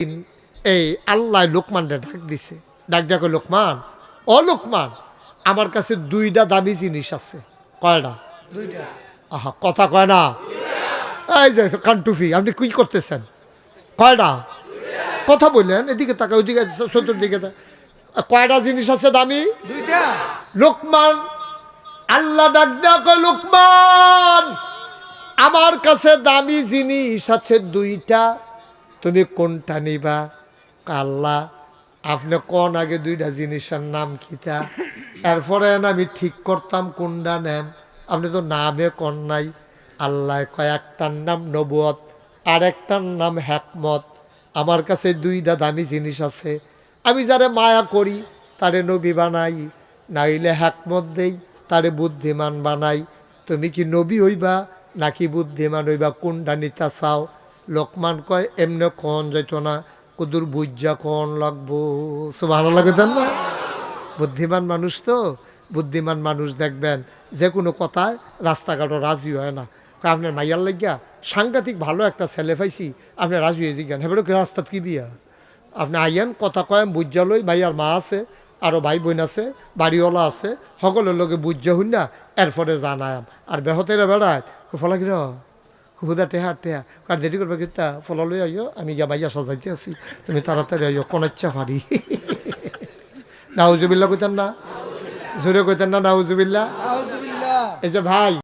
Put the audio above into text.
এই আল্লাহ লোকমানরে ডাক দিছে, ডাক দেখো লোকমান, ও লোকমান, আমার কাছে দুইটা দামি জিনিস আছে। কয়টা? দুইটা। আহা, কথা কয় না। এই যে কানটুফি, আপনি কি করতেছেন? কয়টা? কথা বললেন, এদিকে তাকা, ওইদিকে, চতুর্দিকে। কয়টা জিনিস আছে দামি? দুইটা। লোকমান, আল্লাহ ডাক দেখো লোকমান, আমার কাছে দামি জিনিস আছে দুইটা, তুমি কোনটা নিবা? আল্লাহ, আপনি কোন আগে দুইটা জিনিসের নাম কিতা, এরপরে আমি ঠিক করতাম কোনটা নেম। আপনি তো নামে কোন নাই। আল্লাহ কয়, একটার নাম নবুয়ত, আর একটার নাম হিকমত। আমার কাছে দুইটা দামি জিনিস আছে, আমি যারে মায়া করি তারে নবী বানাই, নাইলে হিকমত দেই, তারে বুদ্ধিমান বানাই। তুমি কি নবী হইবা নাকি বুদ্ধিমান হইবা, কোনটা নিতা চাও? লোকমান কয়, এমনি কন যাইতো না, কুদুর বুঝা কন লাগবো। ভালো লাগতেন না? বুদ্ধিমান মানুষ তো, বুদ্ধিমান মানুষ দেখবেন যে কোনো কথায় রাস্তাঘাটও রাজি হয় না। আপনার মাইয়ার লাগিয়া সাংঘাতিক ভালো একটা ছেলে পাইছি, আপনি রাজি হয়ে জিজ্ঞান, হ্যাঁ কি রাস্তাত কি বিয়া? আপনি আইয়ান, কথা কয়েন, বুঝা লই, মাইয়ার মা আছে, আরও ভাই বোন আছে, বাড়িওয়ালা আছে, সকলের লোকে বুঝা হইন না, এরপরে জানায়াম। আর বেহতেরা বেড়ায় ফলা কির হুদা টেহা টেহা কার দেরি করবে কিতা, ফলা লই আইও, আমি গিয়া মাইয়া সাজাইতে আছি, তুমি তাড়াতাড়ি আইও, কোন ইচ্ছা ফাড়ি। নাউজুবিল্লাহ কইতেন না? জোরে কইতেন না নাউজুবিল্লাহ? এই যে ভাই,